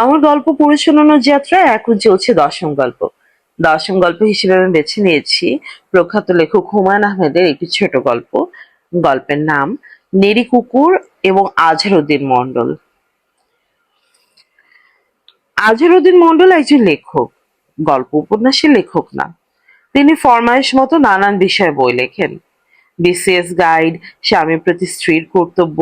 আমার গল্প পরিচালনার যাত্রায় এখন চলছে দশম গল্প। দশম গল্প হিসেবে আমি বেছে নিয়েছি প্রখ্যাত লেখক হুমায়ুন আহমেদের একটি ছোট গল্প। গল্পের নাম নেড়ি কুকুর এবং আজহারউদ্দিন মন্ডল। আজহারউদ্দিন মন্ডল একজন লেখক, গল্প উপন্যাসের লেখক না। তিনি ফরমায়েশ মতো নানান বিষয়ে বই লেখেন। বিসিএস গাইড, স্বামীর প্রতি স্ত্রীর কর্তব্য,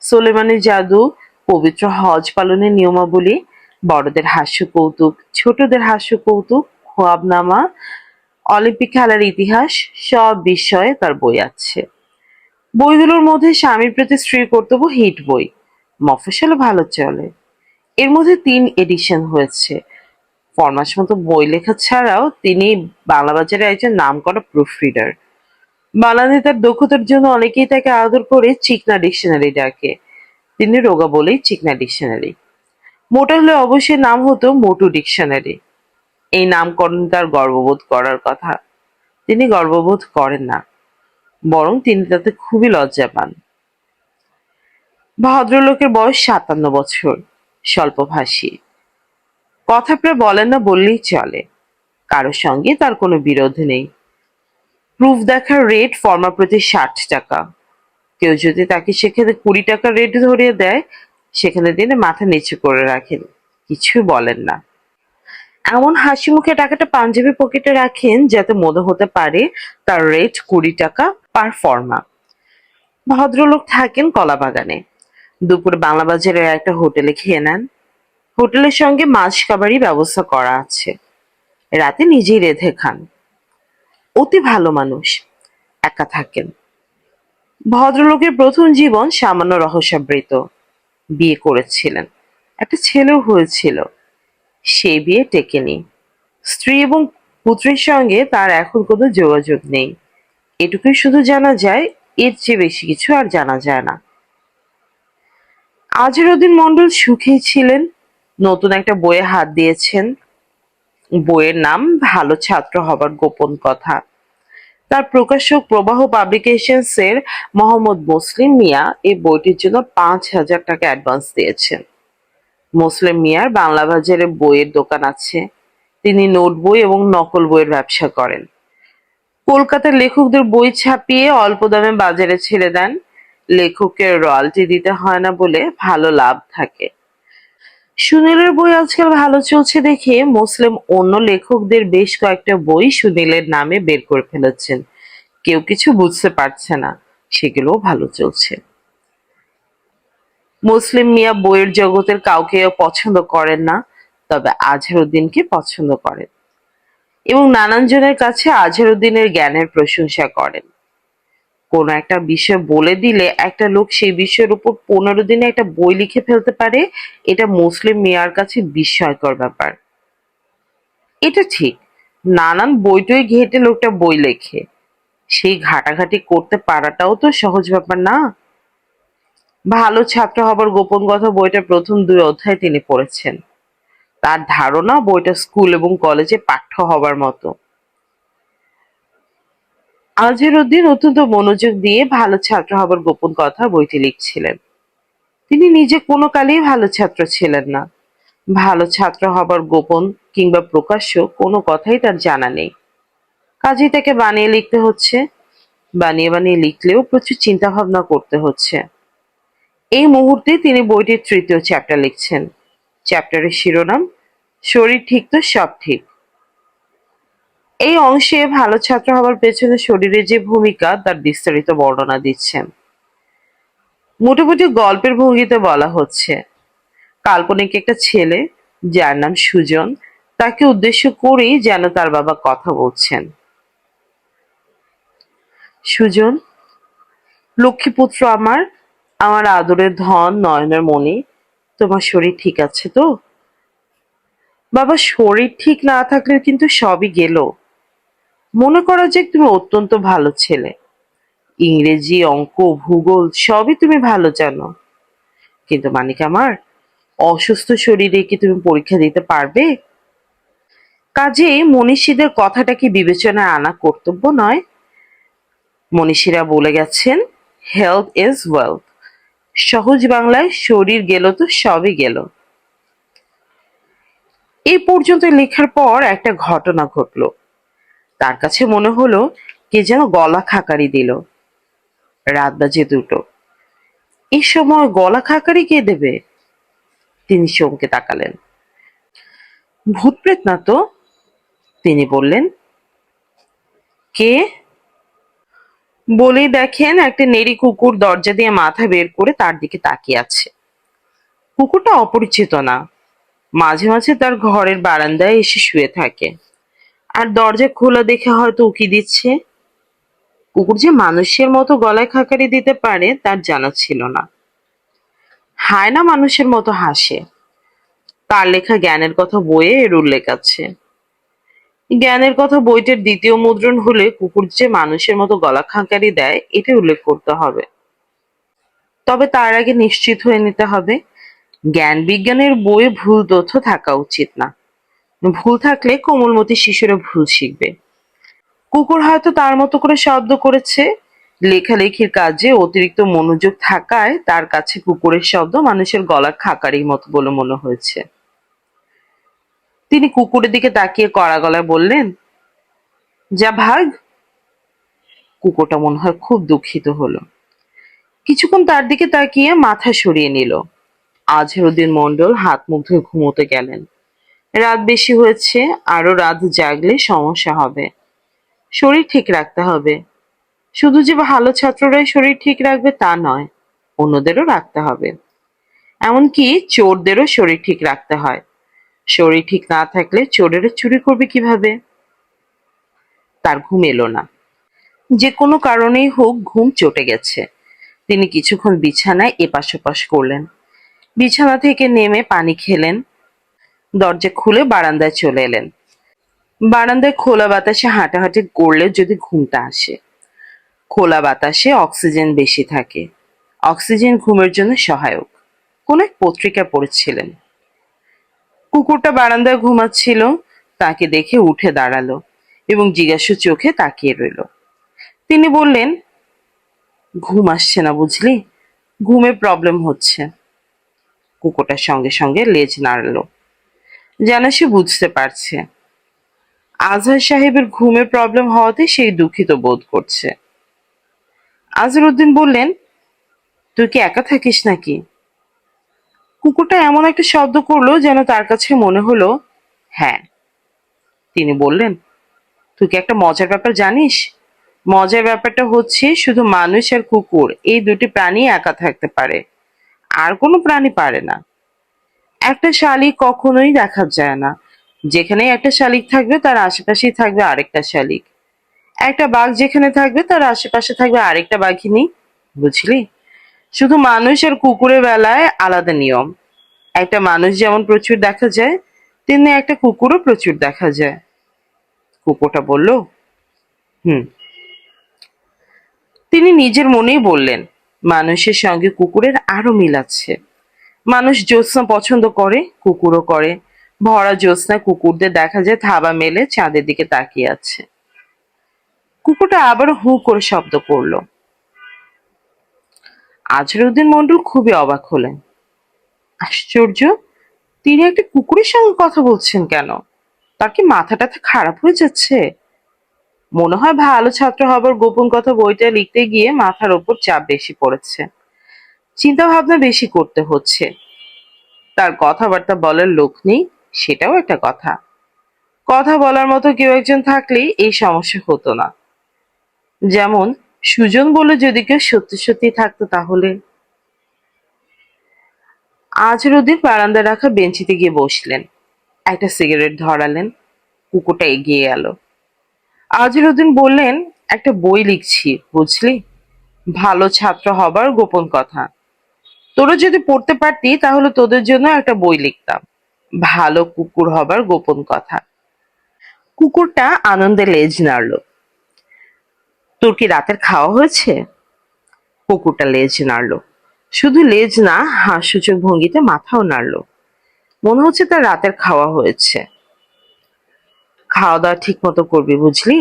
সোলেমানের জাদু, পবিত্র হজ পালনের নিয়মাবলী, বড়দের হাস্য কৌতুক, ছোটদের হাস্য কৌতুক, খোয়াবনামা, অলিম্পিক খেলার ইতিহাস, সব বিষয়ে তার বই আছে। বইগুলোর মধ্যে স্বামীর প্রতি স্ত্রীর কর্তব্য হিট বই, মফস্বলে ভালো চলে। এর মধ্যে 3 এডিশন হয়েছে। ফরমাস মতো বই লেখা ছাড়াও তিনি বাংলা বাজারে একজন নামকরা প্রুফ রিডার। বানানে তার দক্ষতার জন্য অনেকেই তাকে আদর করে চিকনা ডিকশনারি ডাকে। তিনি রোগা বলেই চিকনা ডিকশনারি। মোটা হলে অবশ্যই নাম হতো মোটু ডিকশনারি। এই নামকরণ তার গর্ববোধ করার কথা। তিনি গর্ববোধ করেন না, বরং তিনি তাতে খুবই লজ্জা পান। ভদ্রলোকের বয়স ৫৭ বছর, স্বল্পভাষী, কথা প্রায় বলেন না বললেই চলে। কারোর সঙ্গে তার কোনো বিরোধ নেই। প্রুফ দেখার রেট ফর্মা প্রতি ৬০ টাকা। কেউ যদি তাকে সেখানে ২০ টাকা রেট ধরিয়ে দেয়, সেখানে তিনি মাথা নিচু করে রাখেন, কিছু বলেন না। এমন হাসি মুখে টাকাটা পাঞ্জাবি পকেটে রাখেন যাতে মনে হতে পারে তার রেট ২০ টাকা পার ফর্মা। ভদ্রলোক থাকেন কলাবাগানে। দুপুরে বাংলা বাজারের একটা হোটেলে খেয়ে নেন। হোটেলের সঙ্গে মাছ খাবারই ব্যবস্থা করা আছে। রাতে নিজেই রেঁধে খান। অতি ভালো মানুষ। একা থাকেন। ভদ্রলোকের প্রথম জীবন সামান্য রহস্যাবৃত। বিয়ে করেছিলেন, একটা ছেলেও হয়েছিল। সেই বিয়ে টেকেনি। স্ত্রী এবং পুত্রের সঙ্গে তার এখন কোনো যোগাযোগ নেই। এটুকুই শুধু জানা যায়, এর চেয়ে বেশি কিছু আর জানা যায় না। আজহারউদ্দিন মন্ডল সুখেই ছিলেন। নতুন একটা বইয়ে হাত দিয়েছেন। বইয়ের নাম ভালো ছাত্র হবার গোপন কথা। তার প্রকাশক প্রবাহ পাবলিকেশনস এর মোহাম্মদ মুসলিম মিয়া এই বইটির জন্য ৫,০০০ টাকা অ্যাডভান্স দিয়েছেন। মুসলিম মিয়ার বাংলা বাজারে বইয়ের দোকান আছে। তিনি নোট বই এবং নকল বইয়ের ব্যবসা করেন। কলকাতার লেখকদের বই ছাপিয়ে অল্প দামে বাজারে ছেড়ে দেন। লেখকের রয়ালটি দিতে হয় না বলে ভালো লাভ থাকে। সুনীলের বই আজকাল ভালো চলছে দেখে মুসলিম অন্য লেখকদের বেশ কয়েকটা বই সুনীলের নামে বের করে ফেলেছেন। কেউ কিছু বুঝতে পারছে না, সেগুলোও ভালো চলছে। মুসলিম মিয়া বইয়ের জগতের কাউকে পছন্দ করেন না, তবে আজহারউদ্দিনকে পছন্দ করেন এবং নানান জনের কাছে আজহারউদ্দিনের জ্ঞানের প্রশংসা করেন। কোন একটা বিষয় বলে দিলে একটা লোক সেই বিষয়ের উপর ১৫ দিনে একটা বই লিখে ফেলতে পারে, এটা মুসলিম মিয়ার কাছে বিস্ময়কর ব্যাপার। এটা ঠিক, নানান বইটই ঘেঁটে লোকটা বই লেখে। সেই ঘাটাঘাটি করতে পারাটাও তো সহজ ব্যাপার না। ভালো ছাত্র হবার গোপন কথা বইটার প্রথম ২ অধ্যায় তিনি পড়েছেন। তার ধারণা বইটা স্কুল এবং কলেজে পাঠ্য হবার মতো। আজহারউদ্দিন অত্যন্ত মনোযোগ দিয়ে ভালো ছাত্র হবার গোপন কথা বইটি লিখছিলেন। তিনি নিজে কোনো কালেই ভালো ছাত্র ছিলেন না। ভালো ছাত্র হবার গোপন কিংবা প্রকাশ্য কোনো কথাই তার জানা নেই। কাজেই তাকে বানিয়ে লিখতে হচ্ছে। বানিয়ে বানিয়ে লিখলেও প্রচুর চিন্তা ভাবনা করতে হচ্ছে। এই মুহূর্তে তিনি বইটির ৩য় চ্যাপ্টার লিখছেন। চ্যাপ্টারের শিরোনাম শরীর ঠিক তো সব ঠিক। এই অংশে ভালো ছাত্র হবার পেছনে শরীরের যে ভূমিকা তার বিস্তারিত বর্ণনা দিচ্ছেন। মোটামুটি গল্পের ভঙ্গিতে বলা হচ্ছে, কাল্পনিক একটা ছেলে যার নাম সুজন, তাকে উদ্দেশ্য করেই যেন তার বাবা কথা বলছেন। সুজন, লক্ষ্মীপুত্র আমার, আমার আদরের ধন, নয়নের মণি, তোমার শরীর ঠিক আছে তো? বাবা, শরীর ঠিক না থাকলে কিন্তু সবই গেল। মনে করা যাক তুমি অত্যন্ত ভালো ছেলে। ইংরেজি, অঙ্ক, ভূগোল সবই তুমি ভালো জানো। কিন্তু মানিক আমার, অসুস্থ শরীরে কি তুমি পরীক্ষা দিতে পারবে? কাজেই মনীষীদের কথাটা কি বিবেচনায় আনা কর্তব্য নয়? মনীষীরা বলে গেছেন, হেলথ ইজ ওয়েলথ। সহজ বাংলায় শরীর গেল তো সবই গেল। এই পর্যন্ত লেখার পর একটা ঘটনা ঘটলো। তার কাছে মনে হলো কে যেন গলা খাকারি দিল। রাত বাজে 2টো। এই সময় গলা খাকারি কে দেবে? তিনি চমকে তাকালেন। ভূত প্রেত না তো? তিনি বললেন। কে? বলেই দেখেন একটা নেড়ি কুকুর দরজা দিয়ে মাথা বের করে তার দিকে তাকিয়ে আছে। কুকুরটা অপরিচিত না, মাঝে মাঝে তার ঘরের বারান্দায় এসে শুয়ে থাকে, আর দরজা খোলা দেখে হয়তো উকি দিচ্ছে। কুকুর যে মানুষের মতো গলায় খাকারি দিতে পারে তার জানা ছিল না। হায়না মানুষের মতো হাসে। তার লেখা জ্ঞানের কথা বইয়ে এর উল্লেখ আছে। জ্ঞানের কথা বইটার দ্বিতীয় মুদ্রণ হলে কুকুর যে মানুষের মতো গলা খাকারি দেয় এটা উল্লেখ করতে হবে। তবে তার আগে নিশ্চিত হয়ে নিতে হবে জ্ঞান বিজ্ঞানের বইয়ে ভুল তথ্য থাকা উচিত না। ভুল থাকলে কোমলমতি শিশুরা ভুল শিখবে। কুকুর হয়তো তার মতো করে শব্দ করেছে। লেখালেখির কাজে অতিরিক্ত মনোযোগ থাকায় তার কাছে কুকুরের শব্দ মানুষের গলা খাকারির মতো বলে মনে হয়েছে। তিনি কুকুরের দিকে তাকিয়ে কড়া গলায় বললেন, যা ভাগ। কুকুরটা মনে হয় খুব দুঃখিত হলো। কিছুক্ষণ তার দিকে তাকিয়ে মাথা সরিয়ে নিল। আজহারউদ্দিন মন্ডল হাত মুখ ধুয়ে ঘুমোতে গেলেন। রাত বেশি হয়েছে, আরো রাত জাগলে সমস্যা হবে। শরীর ঠিক রাখতে হবে। শুধু যে ভালো ছাত্ররাই শরীর ঠিক রাখবে তা নয়, অন্যদেরও রাখতে হবে। এমনকি চোরদেরও শরীর ঠিক রাখতে হয়। শরীর ঠিক না থাকলে চোরেরা চুরি করবে কিভাবে? তার ঘুম এলো না। যে কোনো কারণেই হোক ঘুম চটে গেছে। তিনি কিছুক্ষণ বিছানায় এপাশ ওপাশ করলেন। বিছানা থেকে নেমে পানি খেলেন। দরজা খুলে বারান্দায় চলে এলেন। বারান্দায় খোলা বাতাসে হাঁটাহাঁটি করলে যদি ঘুমটা আসে। খোলা বাতাসে অক্সিজেন বেশি থাকে। অক্সিজেন ঘুমের জন্য সহায়ক। কোন এক পত্রিকা পড়েছিলেন। কুকুরটা বারান্দায় ঘুমাচ্ছিল। তাকে দেখে উঠে দাঁড়ালো এবং জিজ্ঞাসু চোখে তাকিয়ে রইল। তিনি বললেন, ঘুম আসছে না বুঝলি, ঘুমে প্রবলেম হচ্ছে। কুকুরটার সঙ্গে সঙ্গে লেজ নাড়লো, যেন সে বুঝতে পারছে। আজহার সাহেবের ঘুমে প্রবলেম হওয়াতে সেই দুঃখিত বোধ করছে। আজহারউদ্দিন বললেন, তুই কি একা থাকিস নাকি? কুকুরটা এমন একটা শব্দ করলো যেন তার কাছে মনে হলো হ্যাঁ। তিনি বললেন, তুই কি একটা মজার ব্যাপার জানিস? মজার ব্যাপারটা হচ্ছে শুধু মানুষ আর কুকুর এই দুটি প্রাণী একা থাকতে পারে, আর কোনো প্রাণী পারে না। একটা শালিক কখনোই দেখা যায় না। যেখানে একটা শালিক থাকবে তার আশেপাশেই থাকবে আরেকটা শালিক। একটা বাঘ যেখানে থাকবে তার আশেপাশে থাকবে আরেকটা বাঘিনী। বুঝলি? শুধু মানুষ আর কুকুরের বেলায় আলাদা নিয়ম। একটা মানুষ যেমন প্রচুর দেখা যায়, তেমনি একটা কুকুরও প্রচুর দেখা যায়। কুকুরটা বলল, হুম। তিনি নিজের মনেই বললেন, মানুষের সঙ্গে কুকুরের আরো মিল আছে। মানুষ জ্যোৎস্না পছন্দ করে, কুকুরও করে। ভরা জ্যোৎস্নায় কুকুরদের দেখা যায় থাবা মেলে চাঁদের দিকে তাকিয়ে আছে। কুকুরটা আবার হু করে শব্দ করলো। আজহারউদ্দিন মন্ডল খুবই অবাক হলেন। আশ্চর্য, তিনি একটা কুকুরের সঙ্গে কথা বলছেন কেন? তার কি মাথাটা খারাপ হয়ে যাচ্ছে? মনে হয় ভালো ছাত্র হবার গোপন কথা বইটা লিখতে গিয়ে মাথার ওপর চাপ বেশি পড়েছে। চিন্তা ভাবনা বেশি করতে হচ্ছে। তার কথাবার্তা বলার লোক নেই, সেটাও একটা কথা। কথা বলার মতো কেউ একজন থাকলেই এই সমস্যা হতো না। যেমন সুজন বলে যদি কেউ সত্যি সত্যি থাকতো তাহলে। আজহারউদ্দিন বারান্দায় রাখা বেঞ্চিতে গিয়ে বসলেন। একটা সিগারেট ধরালেন। কুকুরটা এগিয়ে এলো। আজহারউদ্দিন বললেন, একটা বই লিখছি বুঝলি, ভালো ছাত্র হবার গোপন কথা। তোরা যদি পড়তে পারতি তাহলে তোদের জন্য একটা বই লিখতাম, ভালো কুকুর হবার গোপন কথা। কুকুরটা আনন্দে লেজ নাড়ল। তোর কি রাতের খাওয়া হয়েছে? কুকুরটা লেজ নাড়ল। শুধু লেজ না, হাস্যচক ভঙ্গিতে মাথাও নাড়ল। মনে হচ্ছে তার রাতের খাওয়া হয়েছে। খাওয়া দাওয়া ঠিক মতো করবি বুঝলি,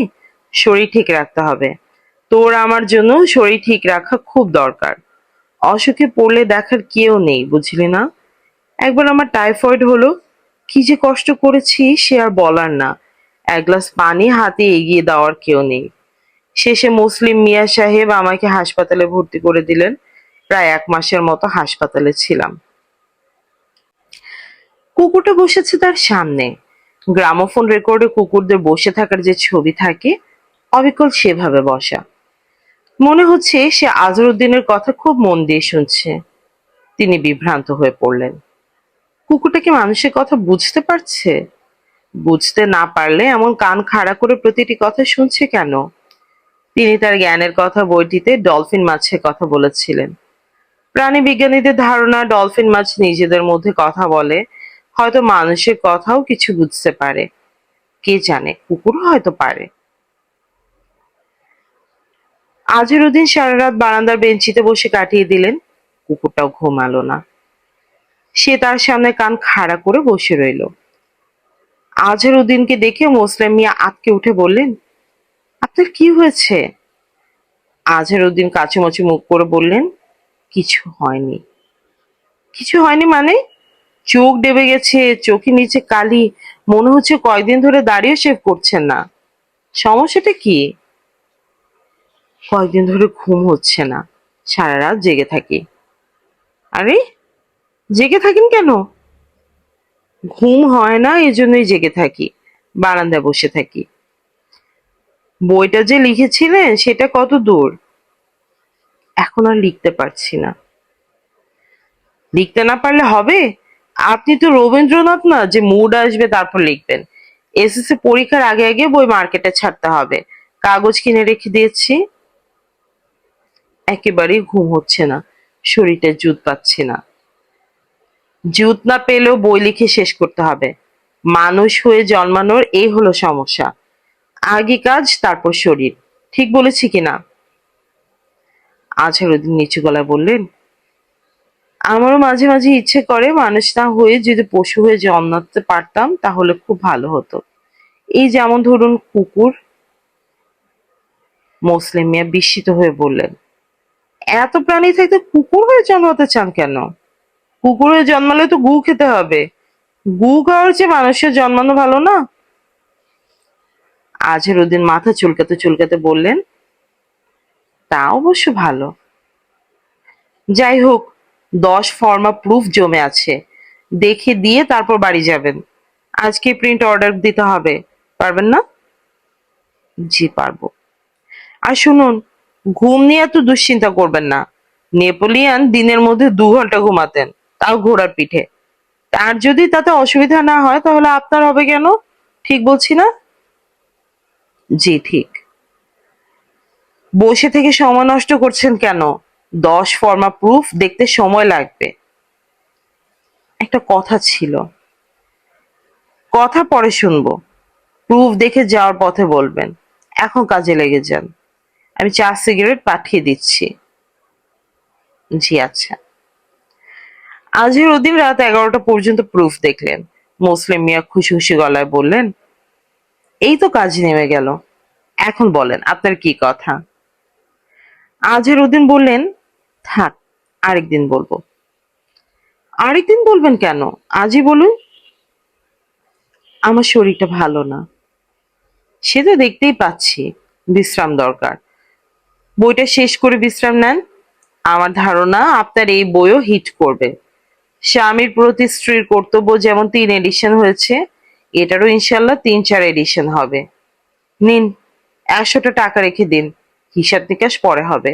শরীর ঠিক রাখতে হবে। তোর আমার জন্য শরীর ঠিক রাখা খুব দরকার। অসুখে পড়লে দেখার কেউ নেই বুঝলি না। একবার আমার টাইফয়েড হলো, কি যে কষ্ট করেছি সে আর বলার না। এক গ্লাস পানি হাতে এগিয়ে দেওয়ার কেউ নেই। শেষে মুসলিম মিয়া সাহেব আমাকে হাসপাতালে ভর্তি করে দিলেন। প্রায় 1 মাসের মতো হাসপাতালে ছিলাম। কুকুরটা বসেছে তার সামনে। গ্রামোফোন রেকর্ডে কুকুরদের বসে থাকার যে ছবি থাকে, অবিকল সেভাবে বসা। মনে হচ্ছে সে আজরউদ্দিনের কথা খুব মন দিয়ে শুনছে। তিনি বিভ্রান্ত হয়ে পড়লেন। কুকুরটা কি মানুষের কথা বুঝতে পারছে? বুঝতে না পারলে এমন কান খাড়া করে প্রতিটি কথা শুনছে কেন? তিনি তার জ্ঞানের কথা বইটিতে ডলফিন মাছের কথা বলেছিলেন। প্রাণী বিজ্ঞানীদের ধারণা ডলফিন মাছ নিজেদের মধ্যে কথা বলে, হয়তো মানুষের কথাও কিছু বুঝতে পারে। কে জানে, কুকুরও হয়তো পারে। আজহারউদ্দিন সারা রাত বারান্দার বেঞ্চিতে বসে কাটিয়ে দিলেন। কুকুরটাও ঘুমালো না। সে তার সামনে কান খাড়া করে বসে রইল। আজহারউদ্দিনকে দেখে মোসলেম মিয়া আঁতকে উঠে বললেন, আপনার কি হয়েছে? আজহারউদ্দিন কাচুমাচু মুখ করে বললেন, কিছু হয়নি। কিছু হয়নি মানে? চোখ ডেবে গেছে, চোখের নিচে কালি, মনে হচ্ছে কয়দিন ধরে দাড়িও শেভ করছেন না। সমস্যাটা কি? কয়েকদিন ধরে ঘুম হচ্ছে না, সারা রাত জেগে থাকি। আরে, জেগে থাকেন কেন? ঘুম হয় না, এজন্যই জেগে থাকি। বারান্দায় বসে থাকি। বইটা যে লিখেছিলেন সেটা কত দূর? এখন আর লিখতে পারছি না। লিখতে না পারলে হবে? আপনি তো রবীন্দ্রনাথ না যে মুড আসবে তারপর লিখবেন। এসএসসি পরীক্ষার আগে আগে বই মার্কেটে ছাড়তে হবে। কাগজ কিনে রেখে দিয়েছি। একেবারেই ঘুম হচ্ছে না, শরীরটা জুত পাচ্ছে না। জুত না পেলেও বই লিখে শেষ করতে হবে। মানুষ হয়ে জন্মানোর এই হলো সমস্যা। আগে কাজ, তারপর শরীর। ঠিক বলেছি কিনা? আজহারউদ্দিন নিচু গলায় বললেন, আমারও মাঝে মাঝে ইচ্ছে করে মানুষ না হয়ে যদি পশু হয়ে জন্মাতে পারতাম তাহলে খুব ভালো হতো। এই যেমন ধরুন কুকুর। মোসলেম মিয়া বিস্মিত হয়ে বললেন, এত প্রাণী থাকতে কুকুর হয়ে জন্মাতে চান কেন? কুকুর হয়ে জন্মালে তো গু খেতে হবে। গু খাওয়ার চেয়ে মানুষের জন্মানো ভালো না? আজহারউদ্দিন মাথা চুলকাতে চুলকাতে বললেন, তা অবশ্য ভালো। যাই হোক, 10 ফর্মা প্রুফ জমে আছে। দেখে দিয়ে তারপর বাড়ি যাবেন। আজকে প্রিন্ট অর্ডার দিতে হবে। পারবেন না? জি পারবো। আর শুনুন, ঘুম নিয়ে এত দুশ্চিন্তা করবেন না। নেপোলিয়ান দিনের মধ্যে 2 ঘন্টা ঘুমাতেন, তাও ঘোড়ার পিঠে। তার যদি তাতে অসুবিধা না হয় তাহলে আপনার হবে কেন? ঠিক বলছি না? জি ঠিক। বসে থেকে সময় নষ্ট করছেন কেন? 10 ফর্মা প্রুফ দেখতে সময় লাগবে। একটা কথা ছিল। কথা পরে শুনবো। প্রুফ দেখে যাওয়ার পথে বলবেন। এখন কাজে লেগে যান। আমি চা সিগারেট পাঠিয়ে দিচ্ছি। জি আচ্ছা। আজহারউদ্দিন রাত 11টা পর্যন্ত প্রুফ দেখলেন। মোসলেম মিয়া খুশি খুশি গলায় বললেন, এই তো কাজ নেমে গেল। এখন বলেন আপনার কি কথা? আজহারউদ্দিন বললেন, থাক, আরেকদিন বলবো। আরেকদিন বলবেন কেন? আজই বলুন। আমার শরীরটা ভালো না। সে তো দেখতেই পাচ্ছি। বিশ্রাম দরকার। বইটা শেষ করে বিশ্রাম নেন। আমার ধারণা আপনার এই বইও হিট করবে। স্বামীর প্রতি স্ত্রীর কর্তব্য যেমন 3 এডিশন হয়েছে, এটারও ইনশাল্লাহ 3-4 এডিশন হবে। নিন, 100টা টাকা রেখে দিন। হিসাব নিকাশ পরে হবে।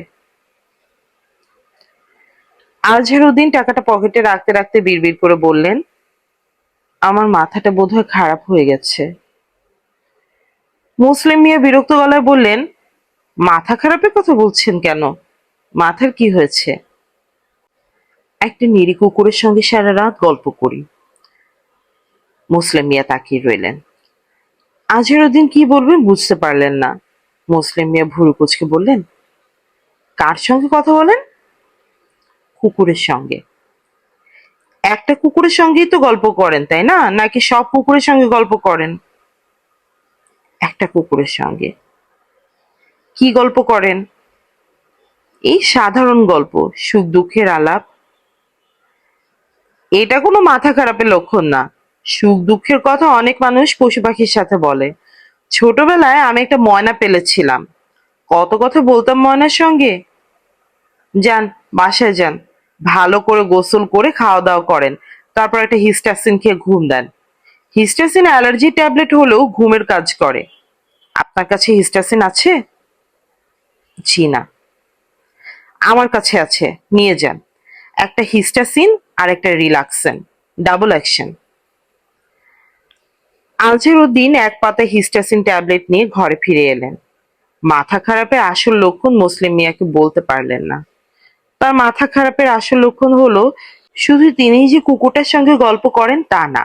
আজহারউদ্দিন টাকাটা পকেটে রাখতে রাখতে বিড়বিড় করে বললেন, আমার মাথাটা বোধহয় খারাপ হয়ে গেছে। মুসলিম মিয়া বিরক্ত গলায় বললেন, মাথা খারাপের কথা বলছেন কেন? মাথার কি হয়েছে? একটা নিরীহ কুকুরের সঙ্গে সারা রাত গল্প করি। মুসলিম মিয়া তাকিয়ে রইলেন। আজহারউদ্দিন কি বলবেন বুঝতে পারলেন না। মুসলিম মিয়া ভুরু কুঁচকে বললেন, কার সঙ্গে কথা বলেন? কুকুরের সঙ্গে। একটা কুকুরের সঙ্গেই তো গল্প করেন, তাই না? নাকি সব কুকুরের সঙ্গে গল্প করেন? একটা কুকুরের সঙ্গে। কি গল্প করেন? এই সাধারণ গল্প, সুখ দুঃখের আলাপ। এটা কোনো মাথা খারাপের লক্ষণ না। সুখ দুঃখের কথা অনেক মানুষ পশু পাখির সাথে বলে। ছোটবেলায় আমি একটা ময়না পেলেছিলাম, কত কথা বলতাম ময়নার সঙ্গে। যান, বাসায় যান, ভালো করে গোসল করে খাওয়া দাওয়া করেন, তারপর একটা হিস্টাসিন খেয়ে ঘুম দেন। হিস্টাসিন অ্যালার্জি ট্যাবলেট হলেও ঘুমের কাজ করে। আপনার কাছে হিস্টাসিন আছে? জি না, আমার কাছে আছে, নিয়ে যান। একটা হিস্টাসিন আর একটা রিল্যাক্সেন, ডাবল অ্যাকশন। আজহারউদ্দিন এক পাতা হিস্টাসিন ট্যাবলেট নিয়ে ঘরে ফিরে এলেন। মাথা খারাপের আসল লক্ষণ মুসলিম মিয়াকে বলতে পারলেন না। তার মাথা খারাপের আসল লক্ষণ হলো শুধু তিনিই যে কুকুরটার সঙ্গে গল্প করেন তা না,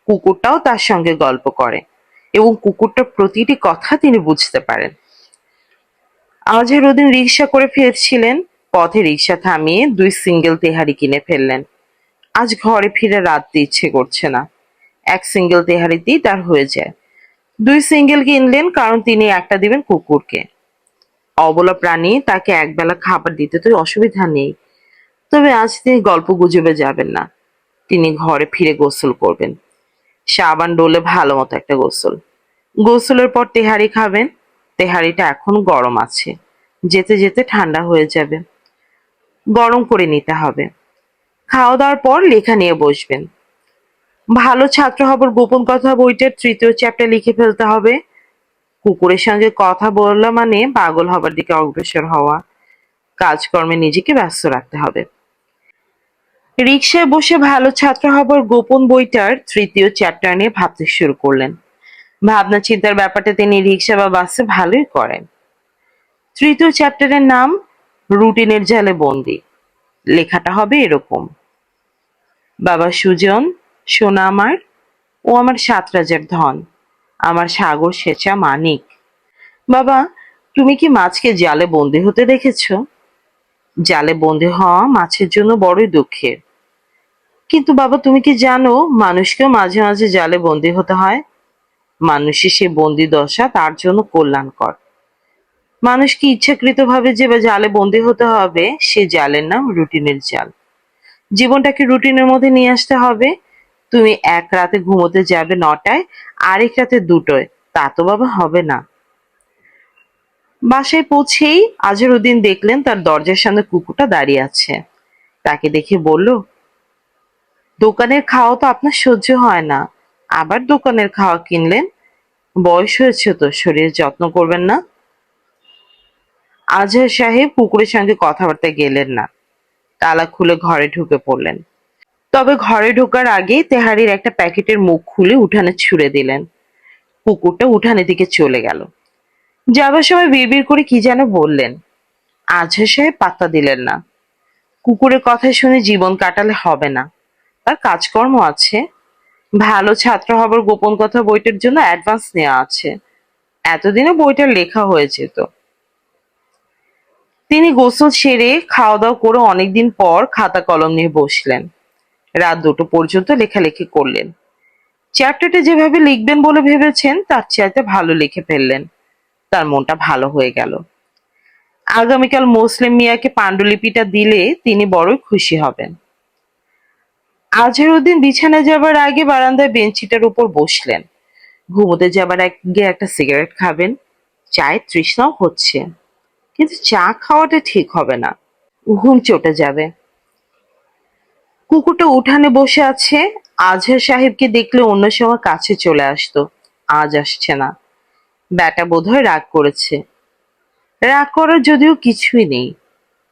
কুকুরটাও তার সঙ্গে গল্প করে এবং কুকুরটার প্রতিটি কথা তিনি বুঝতে পারেন। আজহারউদ্দিন রিকশা করে ফিরছিলেন, পথে রিকশা থামিয়ে 2 সিঙ্গেল তেহারি কিনে ফেললেন। আজ ঘরে ফিরে রাঁধতে ইচ্ছে করছে না, 1 সিঙ্গেল তেহারিতেই তার হয়ে যায়। 2 সিঙ্গেল কিনলেন কারণ তিনি একটা দিবেন কুকুরকে। অবলা প্রাণী, তাকে একবেলা খাবার দিতে তো অসুবিধা নেই। তবে আজ তিনি গল্পগুজবে যাবেন না, তিনি ঘরে ফিরে গোসল করবেন। সাবান ডোলে ভালো মতো একটা গোসল। গোসলের পর তেহারি খাবেন। তেহারিটা এখন গরম আছে, যেতে যেতে ঠান্ডা হয়ে যাবে, গরম করে নিতে হবে। খাওয়া দাওয়ার পর লেখা নিয়ে বসবেন। ভালো ছাত্র হবার গোপন কথা বইটার 3য় চ্যাপ্টার লিখে ফেলতে হবে। কুকুরের সঙ্গে কথা বলা মানে পাগল হবার দিকে অগ্রসর হওয়া। কাজকর্মে নিজেকে ব্যস্ত রাখতে হবে। রিকশায় বসে ভালো ছাত্র হবার গোপন বইটার 3য় চ্যাপ্টার নিয়ে ভাবতে শুরু করলেন। ভাবনা চিন্তার ব্যাপারটা তিনি রিকশা বা বাসে ভালোই করেন। 3য় চ্যাপ্টারের নাম রুটিনের জালে বন্দি। লেখাটা হবে এরকম: বাবা সুজন, সোনা আমার, ও আমার 7 রাজার ধন, আমার সাগর সেচা মানিক। বাবা, তুমি কি মাছকে জালে বন্দি হতে দেখেছো? জালে বন্দি হওয়া মাছের জন্য বড়ই দুঃখের। কিন্তু বাবা, তুমি কি জানো মানুষকেও মাঝে মাঝে জালে বন্দি হতে হয়? মানুষের সে বন্দি দশা তার জন্য কল্যাণকর। মানুষকে ইচ্ছাকৃতভাবে যে জালে বন্দি হতে হবে, সে জালের নাম রুটিনের জাল। জীবনটাকে রুটিনের মধ্যে নিয়ে আসতে হবে। তুমি এক রাতে ঘুমোতে যাবে 9টায়, আরেক রাতে 2টোয়, তা তো বাবা হবে না। বাসায় পৌঁছেই আজহারউদ্দিন দেখলেন তার দরজার সামনে কুকুরটা দাঁড়িয়ে আছে। তাকে দেখে বলল, দোকানের খাওয়া তো আপনার সহ্য হয় না, আবার দোকানের খাওয়া কিনলেন? বয়স হয়েছে তো, শরীরের যত্ন করবেন না? আজহার সাহেব কুকুরের সঙ্গে কথাবার্তা গেলেন না, তালা খুলে ঘরে ঢুকে পড়লেন। তবে ঘরে ঢোকার আগে তেহারির একটা প্যাকেটের মুখ খুলে উঠানে ছুঁড়ে দিলেন। কুকুরটা উঠানের দিকে চলে গেল। যাবার সময় বিড়বিড় করে কি যেন বললেন। আজহার সাহেব পাত্তা দিলেন না। কুকুরের কথা শুনে জীবন কাটালে হবে না, তার কাজকর্ম আছে। ভালো ছাত্র হবার গোপন কথা বইটার জন্য অ্যাডভান্স নেওয়া আছে, এতদিনে বইটার লেখা হয়ে যেত। তিনি গোসল সেরে খাওয়া দাওয়া করে অনেকদিন পর খাতা কলম নিয়ে বসলেন। রাত 2টো পর্যন্ত লেখালেখি করলেন। চ্যাপ্টারটা যেভাবে লিখবেন বলে ভেবেছেন তার চাইতে ভালো লিখে ফেললেন। তার মনটা ভালো হয়ে গেল। আগামীকাল মুসলিম মিয়াকে পাণ্ডুলিপিটা দিলে তিনি বড়ই খুশি হবেন। আজহারউদ্দিন বিছানায় যাবার আগে বারান্দায় বেঞ্চিটার উপর বসলেন। ঘুমোতে যাবার আগে একটা সিগারেট খাবেন। চায়ের তৃষ্ণাও হচ্ছে, কিন্তু চা খাওয়াটা ঠিক হবে না, ঘুম চটে যাবে। কুকুরটা উঠানে বসে আছে। আজহার সাহেবকে দেখলে অন্য সময় কাছে চলে আসতো, আজ আসছে না। ব্যাটা বোধহয় রাগ করেছে। রাগ করার যদিও কিছুই নেই।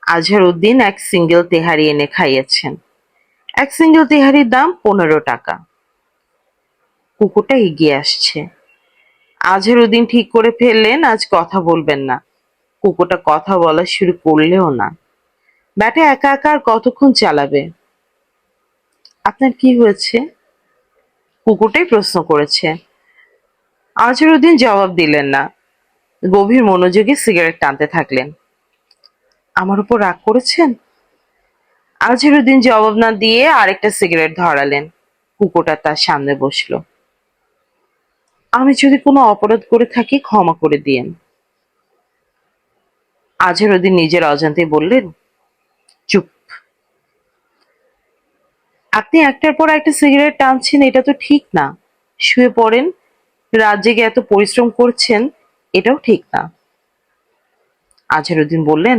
আজহারউদ্দিন 1 সিঙ্গেল তেহারি এনে খাইয়েছেন। 1 সিঙ্গেল তেহারির দাম 15 টাকা। কুকুরটা এগিয়ে আসছে। আজহারউদ্দিন ঠিক করে ফেললেন আজ কথা বলবেন না। কুকুরটা কথা বলা শুরু করলেও না। ব্যাটা একা একা আর কতক্ষণ চালাবে? আপনার কি হয়েছে? কুকুরটাই প্রশ্ন করেছে। আজহারউদ্দিন জবাব দিলেন না, গভীর মনোযোগে সিগারেট টানতে থাকলেন। আমার উপর রাগ করেছেন? আজহারউদ্দিন জবাব না দিয়ে আরেকটা সিগারেট ধরালেন। কুকুরটা তার সামনে বসলো। আমি যদি কোনো অপরাধ করে থাকি ক্ষমা করে দিয়েন। আজহারউদ্দিন নিজের অজান্তেই বললেন, চুপ। আপনি একটার পর একটা সিগারেট টানছেন, এটা তো ঠিক না। শুয়ে পড়েন। রাত জেগে এত পরিশ্রম করছেন, এটাও ঠিক না। আজহারউদ্দিন বললেন,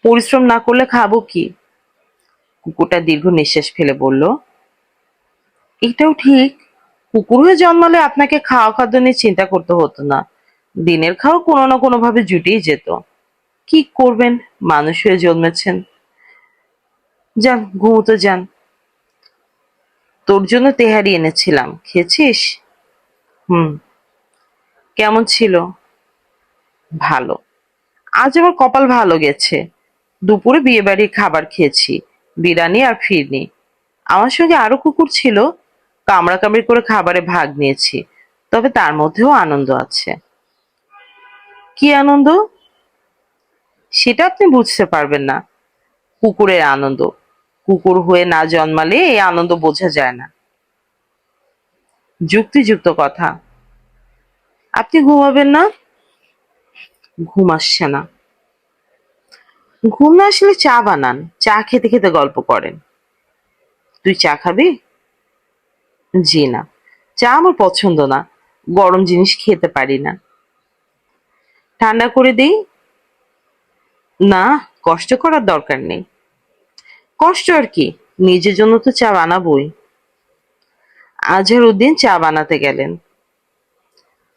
পরিশ্রম না করলে খাবো কি? কুকুরটা দীর্ঘ নিঃশ্বাস ফেলে বলল, এটাও ঠিক। কুকুর হয়ে জন্মালে আপনাকে খাওয়া খাদ্য নিয়ে চিন্তা করতে হতো না। দিনের খাওয়া কোনো না কোনো ভাবে জুটেই যেত। কি করবেন, মানুষ হয়ে জন্মেছেন। যান, ঘুমোতে যান। তোর জন্য তেহারি এনেছিলাম, খেয়েছিস? হুম। কেমন ছিল? ভালো। আজ আমার কপাল ভালো গেছে। দুপুরে বিয়ে বাড়ির খাবার খেয়েছি, বিরিয়ানি আর ফিরনি। আমার সঙ্গে আরো কুকুর ছিল, কামড়াকামড়ি করে খাবারে ভাগ নিয়েছি। তবে তার মধ্যেও আনন্দ আছে। কি আনন্দ? সেটা আপনি বুঝতে পারবেন না। কুকুরের আনন্দ। কুকুর হয়ে না জন্মালে এই আনন্দ বোঝা যায় না। যুক্তিযুক্ত কথা। আপনি ঘুমাবেন না? ঘুম আসছে না। ঘুম না আসলে চা বানান, চা খেতে খেতে গল্প করেন। তুই চা খাবি? জি না, চা আমার পছন্দ না। গরম জিনিস খেতে পারি না। ঠান্ডা করে দিই? না, কষ্ট করার দরকার নেই। কষ্ট আর কি, নিজের জন্য তো চা বানাবোই। আজহারউদ্দিন চা বানাতে গেলেন।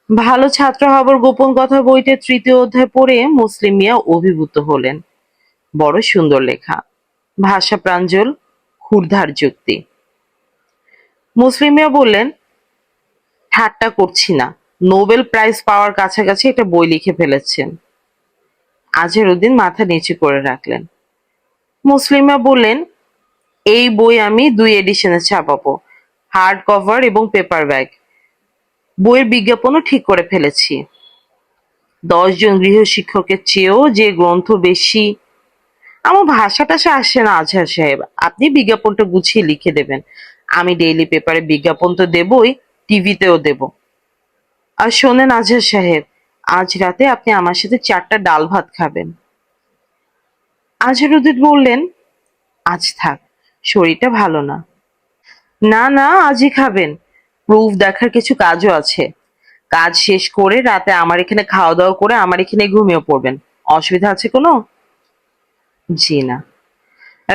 ভালো ছাত্র হবার গোপন কথা বইটির ৩য় অধ্যায় পড়ে মুসলিম মিয়া অভিভূত হলেন। বড় সুন্দর লেখা, ভাষা প্রাঞ্জল, ক্ষুরধার যুক্তি। মুসলিম মিয়া বললেন, ঠাট্টা করছি না। নোবেল প্রাইজ পাওয়ার কাছাকাছি একটা বই লিখে ফেলেছেন। আজহারউদ্দিন মাথা নিচু করে রাখলেন। মুসলিম মিয়া বললেন, এই বই আমি ২ এডিশনে ছাপাবো, হার্ড কভার এবং পেপার ব্যাক। বইয়ের বিজ্ঞাপনও ঠিক করে ফেলেছি। ১০ জন গৃহশিক্ষকের চেয়েও যে গ্রন্থ বেশি। আমার ভাষা টাষা আসছে না আজহার সাহেব, আপনি বিজ্ঞাপনটা গুছিয়ে লিখে দেবেন। আমি ডেইলি পেপারে বিজ্ঞাপন তো দেবই, টিভিতেও দেব। আর শোনেন আজহার সাহেব, আজ রাতে আপনি আমার সাথে ৪টা ডাল ভাত খাবেন। আজহারউদ্দিন বললেন, আজ থাক, শরীরটা ভালো না। না না, আজই খাবেন। প্রুফ দেখার কিছু কাজও আছে। কাজ শেষ করে রাতে আমার এখানে খাওয়া দাওয়া করে আমার এখানে ঘুমিয়ে পড়বেন। অসুবিধা আছে কোনো? জি না।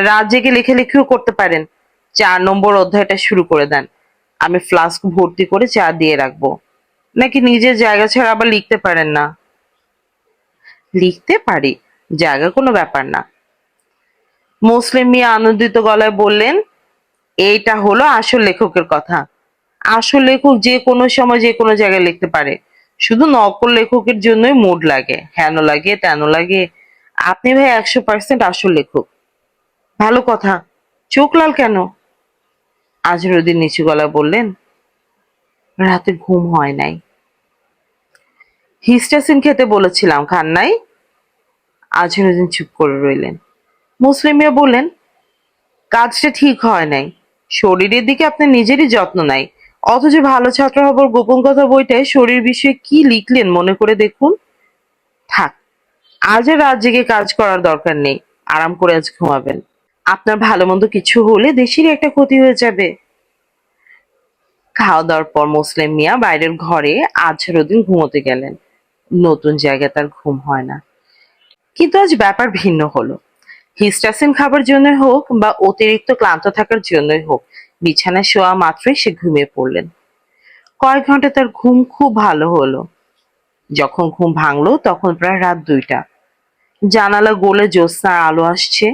রাত জেগে লেখালেখিও করতে পারেন। ৪ নম্বর অধ্যায়টা শুরু করে দেন। আমি ফ্লাস্ক ভর্তি করে চা দিয়ে রাখবো। নাকি নিজের জায়গা ছাড়া আবার লিখতে পারেন না? লিখতে পারি, জায়গা কোনো ব্যাপার না। মুসলিম মিয়া আনন্দিত গলায় বললেন, এইটা হলো আসল লেখকের কথা। আসল লেখক যে কোনো সময় যে কোনো জায়গায় লিখতে পারে। শুধু নকল লেখকের জন্যই মুড লাগে, হেন লাগে তেন লাগে। আপনি ভাই ১০০% আসল লেখক। ভালো কথা। চোখ লাল কেন? আজহারউদ্দিন নিচু গলায় বললেন, রাতে ঘুম হয় নাই। হিস্টাসিন খেতে বলেছিলাম, খান নাই? আজহারউদ্দিন চুপ করে রইলেন। মুসলিম মিয়া বললেন, কাজটা ঠিক হয় নাই। শরীরের দিকে আপনার নিজেরই যত্ন নাই, অথচ ভালো ছাত্র হবার গোপন কথা বইটায় শরীর বিষয়ে কি লিখলেন মনে করে দেখুন। থাক, আজ আর রাত জেগে কাজ করার দরকার নেই। আরাম করে আজ ঘুমাবেন। আপনার ভালো মন্দ কিছু হলে দেশেরই একটা ক্ষতি হয়ে যাবে। খাওয়া দাওয়ার পর মুসলিম মিয়া বাইরের ঘরে আজহারউদ্দিন ঘুমোতে গেলেন। নতুন জায়গায় তার ঘুম হয় না। কিন্তু আজ ব্যাপার ভিন্ন হলো। হিস্টাসিন খাবার জন্য হোক বা অতিরিক্ত ক্লান্ত থাকার জন্যই হোক, বিছানায় শোয়া মাত্রই সে ঘুমিয়ে পড়লেন। কয়েক ঘন্টা তার ঘুম খুব ভালো হলো। যখন ঘুম ভাঙলো তখন প্রায় রাত ২টা। জানালা গলে জ্যোৎস্নার আলো আসছে।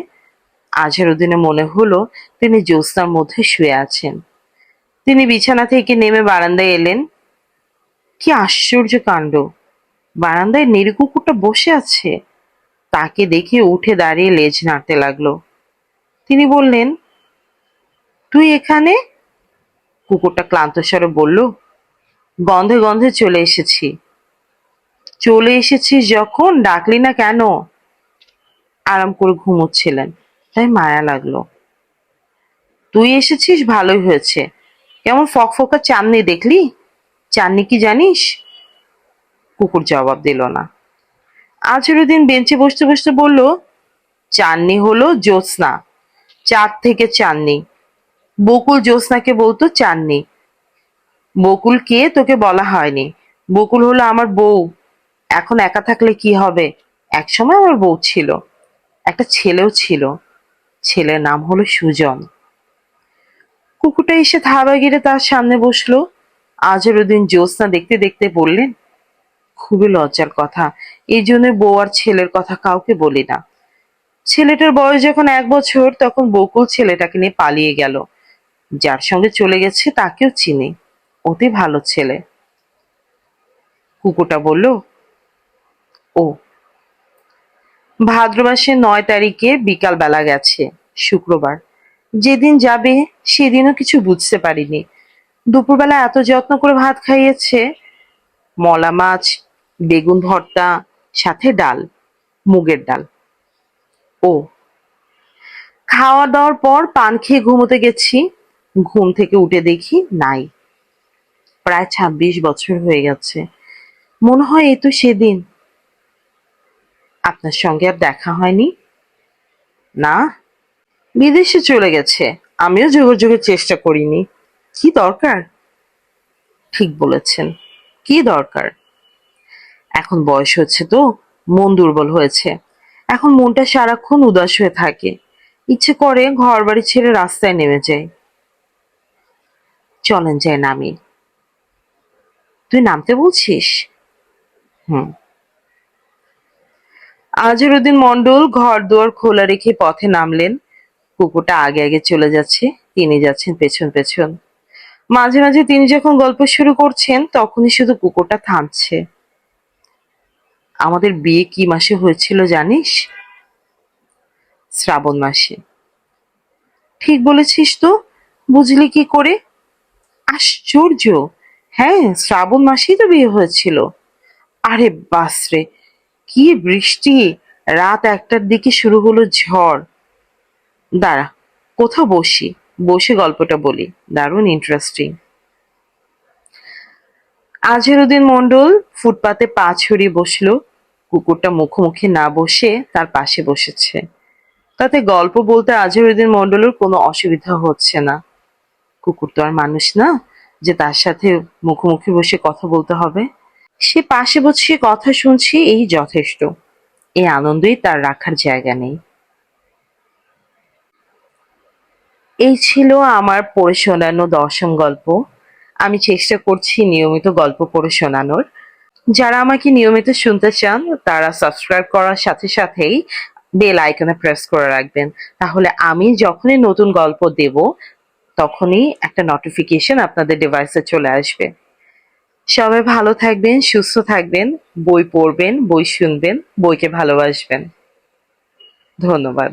আজহারউদ্দিনের মনে হলো তিনি জ্যোৎস্নার মধ্যে শুয়ে আছেন। তিনি বিছানা থেকে নেমে বারান্দায় এলেন। কি আশ্চর্য কাণ্ড! বারান্দায় নিরু কুকুরটা বসে আছে। তাকে দেখে উঠে দাঁড়িয়ে লেজ নাড়তে লাগলো। তিনি বললেন, তুই এখানে? কুকুরটা ক্লান্ত স্বরে বলল, গন্ধে গন্ধে চলে এসেছি। চলে এসেছিস যখন ডাকলি না কেন? আরাম করে ঘুমোচ্ছিলেন, তাই মায়া লাগলো। তুই এসেছিস ভালোই হয়েছে। কেমন ফকফকা চাঁদনি দেখলি? চাঁদনি কি জানিস? কুকুর জবাব দিল না। আজহারউদ্দিন বেঞ্চে বসতে বসতে বলল, চাঁদনি হলো জ্যোৎস্না, চাঁদ থেকে চাঁদনি। বকুল জ্যোৎস্নাকে বলতো চাননি। বকুল কে তোকে বলা হয়নি। বকুল হলো আমার বউ। এখন একা থাকলে কি হবে? একসময় আমার বউ ছিল, একটা ছেলেও ছিল। ছেলের নাম হলো সুজন। কুকুরটা এসে থাবা গিরে তার সামনে বসলো। আজহারউদ্দিন জ্যোৎস্না দেখতে দেখতে বললেন, খুবই লজ্জার কথা, এই জন্য বউ আর ছেলের কথা কাউকে বলি না। ছেলেটার বয়স যখন 1 বছর তখন বকুল ছেলেটাকে নিয়ে পালিয়ে গেল। যার সঙ্গে চলে গেছে তাকেও চিনি, অতি ভালো ছেলে। কুকুরটা বলল, ও। ভাদ্র মাসের 9 তারিখে বিকাল বেলা গেছে, শুক্রবার। যেদিন যাবে সেদিনও কিছু বুঝতে পারিনি। দুপুরবেলা এত যত্ন করে ভাত খাইয়েছে, মলা মাছ, বেগুন ভর্তা, সাথে ডাল, মুগের ডাল। ও। খাওয়া দাওয়ার পর পান খেয়ে ঘুমোতে গেছি। ঘুম থেকে উঠে দেখি নাই। প্রায় 26 বছর হয়ে গেছে। মনে হয় এই তো সেদিন। আপনার সঙ্গে আর দেখা হয়নি? না, বিদেশে চলে গেছে। আমিও যোগাযোগের চেষ্টা করিনি। কি দরকার? ঠিক বলেছেন, কি দরকার? এখন বয়স হচ্ছে তো, মন দুর্বল হয়েছে। এখন মনটা সারাক্ষণ উদাস হয়ে থাকে। ইচ্ছে করে ঘর বাড়ি ছেড়ে রাস্তায় নেমে যাই। চলেন যাই নামি। তুই নামতে বলছিস? হুম। আজহারউদ্দিন মন্ডল ঘর দুয়ার খোলা রেখে পথে নামলেন। কুকুরটা আগে আগে চলে যাচ্ছে, তিনি যাচ্ছেন পেছন পেছন। মাঝে মাঝে তিনি যখন গল্প শুরু করছেন তখনই শুধু কুকুরটা থামছে। আমাদের বিয়ে কি মাসে হয়েছিল জানিস? শ্রাবণ মাসে। ঠিক বলেছিস তো, বুঝলি কি করে? আশ্চর্য! হ্যাঁ, শ্রাবণ মাসেই তো বিয়ে হয়েছিল। আরে বাসরে, কি বৃষ্টি! রাত 1টার দিকে শুরু হলো ঝড়। দাঁড়া, কোথাও বসি, বসে গল্পটা বলি, দারুণ ইন্টারেস্টিং। আজহারউদ্দিন মন্ডল ফুটপাতে পা ছড়িয়ে বসলো। কুকুরটা মুখোমুখি না বসে তার পাশে বসেছে। তাতে গল্প বলতে আজহারউদ্দিন মন্ডলের কোনো অসুবিধা হচ্ছে না। কুকুর তো আর মানুষ না যে তার সাথে মুখোমুখি বসে কথা বলতে হবে। সে পাশে বসে কথা শুনছে, এই যথেষ্ট। এই আনন্দই তার রাখার জায়গা নেই। এই ছিল আমার পড়ে শোনানো 10ম গল্প। আমি চেষ্টা করছি নিয়মিত গল্প পড়ে শোনানোর। যারা আমাকে নিয়মিত শুনতে চান তারা সাবস্ক্রাইব করার সাথে সাথেই বেল আইকনে প্রেস করে রাখবেন। তাহলে আমি যখনই নতুন গল্প দেব তখনই একটা নোটিফিকেশন আপনাদের ডিভাইসে চলে আসবে। সবাই ভালো থাকবেন, সুস্থ থাকবেন, বই পড়বেন, বই শুনবেন, বইকে ভালোবাসবেন। ধন্যবাদ।